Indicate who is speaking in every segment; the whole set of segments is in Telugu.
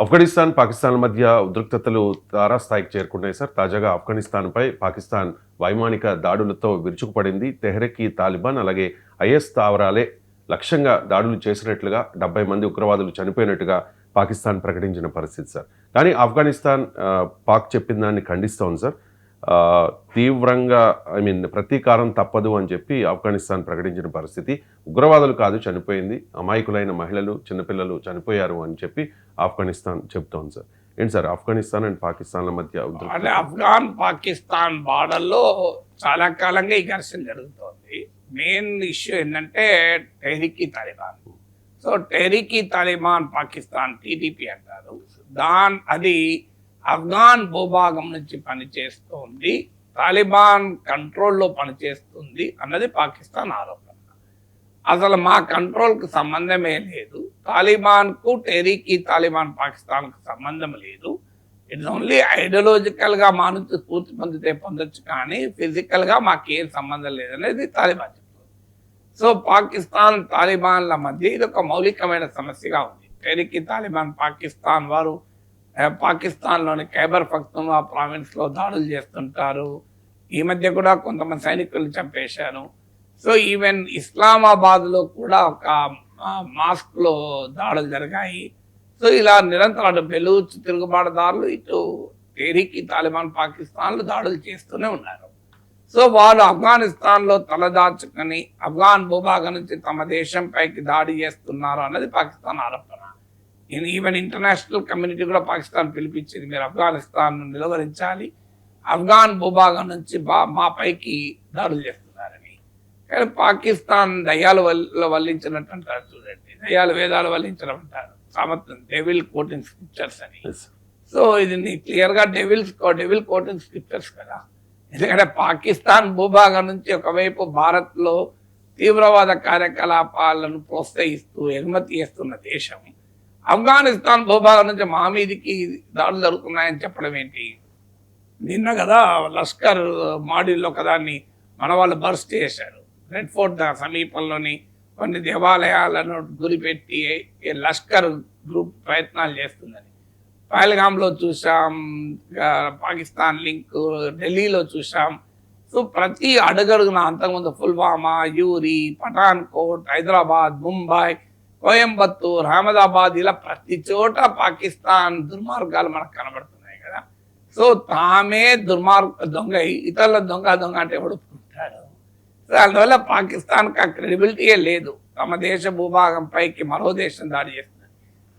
Speaker 1: ఆఫ్ఘనిస్తాన్, పాకిస్తాన్ల మధ్య ఉద్రిక్తతలు తారాస్థాయికి చేరుకున్నాయి సార్. తాజాగా ఆఫ్ఘనిస్తాన్పై పాకిస్తాన్ వైమానిక దాడులతో విరుచుకుపడింది. తెహ్రీక్-ఈ తాలిబాన్ అలాగే ఐఎస్ స్థావరాలే లక్ష్యంగా దాడులు చేసినట్లుగా 70 మంది ఉగ్రవాదులు చనిపోయినట్టుగా పాకిస్తాన్ ప్రకటించిన పరిస్థితి సార్. కానీ ఆఫ్ఘనిస్తాన్ పాక్ చెప్పిన దాన్ని ఖండిస్తోంది సార్. తీవ్రంగా ప్రతీకారం తప్పదు అని చెప్పి ఆఫ్ఘనిస్తాన్ ప్రకటించిన పరిస్థితి. ఉగ్రవాదులు కాదు చనిపోయింది, అమాయకులైన మహిళలు, చిన్నపిల్లలు చనిపోయారు అని చెప్పి ఆఫ్ఘనిస్తాన్ చెప్తోంది సార్. ఏంటి సార్ ఆఫ్ఘనిస్తాన్ అండ్ పాకిస్తాన్ల మధ్య
Speaker 2: అంటే ఆఫ్ఘాన్ పాకిస్తాన్ బార్డర్లో చాలా కాలంగా ఈ ఘర్షణ జరుగుతోంది. మెయిన్ ఇష్యూ ఏంటంటే టెహ్రీక్-ఈ తాలిబాన్. సో టెహ్రీక్-ఈ తాలిబాన్ పాకిస్తాన్ టీటీపీ అంటారు. అది ఆఫ్ఘాన్ భూభాగం నుంచి పనిచేస్తుంది, తాలిబాన్ కంట్రోల్లో పనిచేస్తుంది అన్నది పాకిస్తాన్ ఆరోపణ. అసలు మా కంట్రోల్కి సంబంధమే లేదు, తాలిబాన్కు టెహ్రీక్-ఈ తాలిబాన్ పాకిస్తాన్కు సంబంధం లేదు. ఇట్స్ ఓన్లీ ఐడియాలజికల్గా మా నుంచి స్ఫూర్తి పొందితే పొందొచ్చు, కానీ ఫిజికల్గా మాకేం సంబంధం లేదనేది తాలిబాన్ చెప్తుంది. సో పాకిస్తాన్ తాలిబాన్ల మధ్య ఇది ఒక మౌలికమైన సమస్యగా ఉంది. టెహ్రీక్-ఈ తాలిబాన్ పాకిస్తాన్ వారు పాకిస్తాన్లోని ఖైబర్ పఖ్తూన్ఖ్వా ప్రావిన్స్లో దాడులు చేస్తుంటారు. ఈ మధ్య కూడా కొంతమంది సైనికులు చంపేశారు. సో ఈవెన్ ఇస్లామాబాద్లో కూడా ఒక మాస్క్లో దాడులు జరిగాయి. సో ఇలా నిరంతరం అటు బెలూచ్ తిరుగుబాటుదారులు, ఇటు టెహ్రీక్-ఈ తాలిబాన్ పాకిస్తాన్లు దాడులు చేస్తూనే ఉన్నారు. సో వాళ్ళు ఆఫ్ఘనిస్తాన్లో తలదాచుకొని ఆఫ్ఘాన్ భూభాగం నుంచి తమ దేశంపైకి దాడి చేస్తున్నారు అన్నది పాకిస్తాన్ ఆరోపణ. ఈవెన్ ఇంటర్నేషనల్ కమ్యూనిటీ కూడా పాకిస్తాన్ పిలిపించింది, మీరు ఆఫ్ఘనిస్తాన్ నిలువరించాలి, ఆఫ్ఘాన్ భూభాగం నుంచి మా పైకి దాడులు చేస్తున్నారని. కానీ పాకిస్తాన్ దయ్యాలు వల్లించినట్టు అంటారు చూడండి, దయ్యాలు వేదాలు వల్లించడం అంటారు, సామర్థ్యం డెవిల్ కోటింగ్ స్క్రిప్చర్స్ అని. సో ఇది క్లియర్గా డెవిల్ కోటింగ్ స్క్రిప్చర్స్ కదా. ఎందుకంటే పాకిస్తాన్ భూభాగం నుంచి ఒకవైపు భారత్లో తీవ్రవాద కార్యకలాపాలను ప్రోత్సహిస్తూ ఎగుమతి చేస్తున్న దేశం, ఆఫ్ఘనిస్తాన్ భూభాగం నుంచి మా మీదికి దాడులు జరుగుతున్నాయని చెప్పడం ఏంటి? నిన్న కదా లష్కర్ మాడ్యూల్లో కదాన్ని మన వాళ్ళు బర్స్ట్ చేశారు. రెడ్ ఫోర్ట్ సమీపంలోని కొన్ని దేవాలయాలను గురిపెట్టి లష్కర్ గ్రూప్ ప్రయత్నాలు చేస్తుందని పహల్గామ్లో చూసాం, పాకిస్తాన్ లింక్ ఢిల్లీలో చూసాం. సో ప్రతి అడుగడుగున అంతకుముందు పుల్వామా, యూరి, పఠాన్కోట్, హైదరాబాద్, ముంబై, కోయంబత్తూర్, అహ్మదాబాద్, ఇలా ప్రతి చోట పాకిస్తాన్ దుర్మార్గాలు మనకు కనబడుతున్నాయి కదా. సో తామే దొంగ, ఇతరుల దొంగ అంటే ఎవడు ఒప్పుకుంటాడు? సో అందువల్ల పాకిస్తాన్కి ఆ క్రెడిబిలిటీయే లేదు. తమ దేశ భూభాగం పైకి మరో దేశం దాడి చేస్తుంది.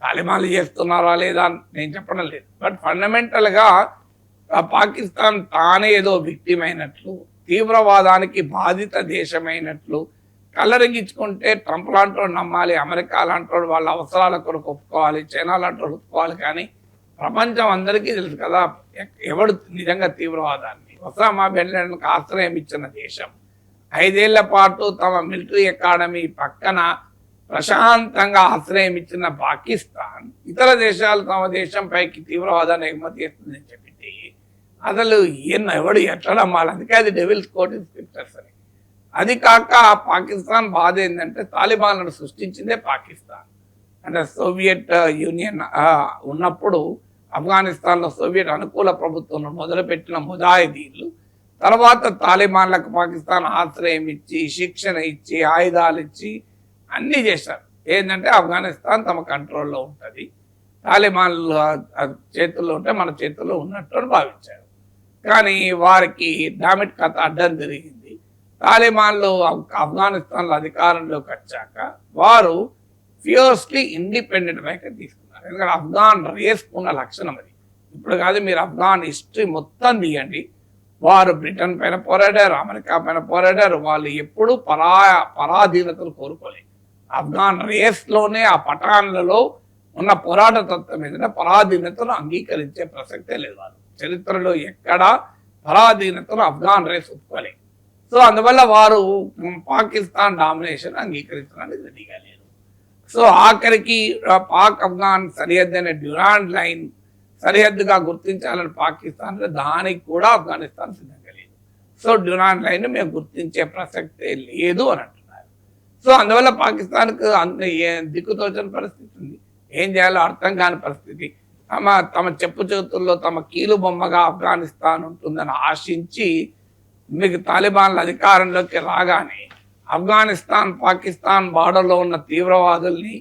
Speaker 2: తాలిబాన్లు చేస్తున్నారా లేదా నేను చెప్పడం లేదు, బట్ ఫండమెంటల్గా పాకిస్తాన్ తానే ఏదో విక్టిమ్ అయినట్లు, తీవ్రవాదానికి బాధిత దేశమైనట్లు కళ్ళరింగించుకుంటే ట్రంప్ లాంటి నమ్మాలి, అమెరికా లాంటి వాళ్ళ అవసరాల కొరకు ఒప్పుకోవాలి, చైనా లాంటి ఒప్పుకోవాలి. కానీ ప్రపంచం అందరికీ తెలుసు కదా ఎవడు నిజంగా తీవ్రవాదాన్ని. ఒసామా బిన్ లాడెన్కి ఆశ్రయం ఇచ్చిన దేశం, 5 ఏళ్ల పాటు తమ మిలిటరీ అకాడమీ పక్కన ప్రశాంతంగా ఆశ్రయం ఇచ్చిన పాకిస్తాన్ ఇతర దేశాలు తమ దేశం పైకి తీవ్రవాదాన్ని ఎగుమతి చేస్తుందని చెప్పి అసలు ఎవడు ఎట్లా నమ్మాలి? అందుకే అది డెవిల్స్ కోటింగ్ స్క్రిప్చర్స్ అని. అది కాక పాకిస్తాన్ బాధ ఏంటంటే తాలిబాన్లను సృష్టించిందే పాకిస్తాన్. అంటే సోవియట్ యూనియన్ ఉన్నప్పుడు ఆఫ్ఘనిస్తాన్లో సోవియట్ అనుకూల ప్రభుత్వం మొదలుపెట్టిన ముజాహిదీన్లు తర్వాత తాలిబాన్లకు పాకిస్తాన్ ఆశ్రయం ఇచ్చి, శిక్షణ ఇచ్చి, ఆయుధాలు ఇచ్చి అన్నీ చేశారు. ఏంటంటే ఆఫ్ఘనిస్తాన్ తమ కంట్రోల్లో ఉంటుంది, తాలిబాన్లు చేతుల్లో ఉంటే మన చేతుల్లో ఉన్నట్టు అని భావించారు. కానీ వారికి డామిట్ కథ అడ్డం జరిగింది. తాలిబాన్లు ఆఫ్ఘనిస్తాన్లో అధికారంలోకి వచ్చాక వారు ఫియర్స్లీ ఇండిపెండెంట్ వైఖరి తీసుకున్నారు. ఎందుకంటే ఆఫ్ఘాన్ రేసుకున్న లక్షణం అది. ఇప్పుడు కాదు, మీరు ఆఫ్ఘాన్ హిస్టరీ మొత్తం తీయండి. వారు బ్రిటన్ పైన పోరాడారు, అమెరికా పైన పోరాడారు. వాళ్ళు ఎప్పుడూ పరాధీనతను కోరుకోలేదు. ఆఫ్ఘాన్ రేస్లోనే ఆ పఠాన్లలో ఉన్న పోరాట తత్వం ఏంటంటే పరాధీనతను అంగీకరించే ప్రసక్తే లేదు. వాళ్ళు చరిత్రలో ఎక్కడా పరాధీనతను ఆఫ్ఘాన్ రేస్ ఒప్పుకోలేదు. సో అందువల్ల వారు పాకిస్తాన్ డామినేషన్ అంగీకరించడానికి రెడీగా లేరు. సో ఆఖరికి పాక్ ఆఫ్ఘాన్ సరిహద్దు అనే డ్యూరాండ్ లైన్ సరిహద్దుగా గుర్తించాలని పాకిస్తాన్, దానికి కూడా ఆఫ్ఘనిస్తాన్ సిద్ధంగా లేదు. సో డ్యూరాండ్ లైన్ మేము గుర్తించే ప్రసక్తే లేదు అని అంటున్నారు. సో అందువల్ల పాకిస్తాన్కు దిక్కుతోచని పరిస్థితి ఉంది, ఏం చేయాలో అర్థం కాని పరిస్థితి. తమ చెప్పు చేతుల్లో తమ కీలు బొమ్మగా ఆఫ్ఘనిస్తాన్ ఉంటుందని ఆశించి మీకు తాలిబాన్లు అధికారంలోకి రాగానే ఆఫ్ఘనిస్తాన్ పాకిస్తాన్ బార్డర్లో ఉన్న తీవ్రవాదుల్ని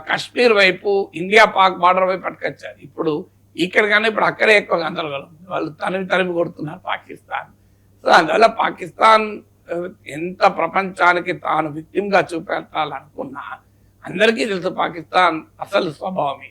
Speaker 2: కశ్మీర్ వైపు ఇండియా పాక్ బార్డర్ వైపు పట్టుకొచ్చారు. ఇప్పుడు ఇక్కడ కానీ ఇప్పుడు అక్కడే ఎక్కువ గందరగోళం, వాళ్ళు తరిమి కొడుతున్నారు పాకిస్తాన్. సో అందువల్ల పాకిస్తాన్ ఎంత ప్రపంచానికి తాను విక్టిమ్గా చూపెట్టాలనుకున్నా అందరికీ తెలుసు పాకిస్తాన్ అసలు స్వభావం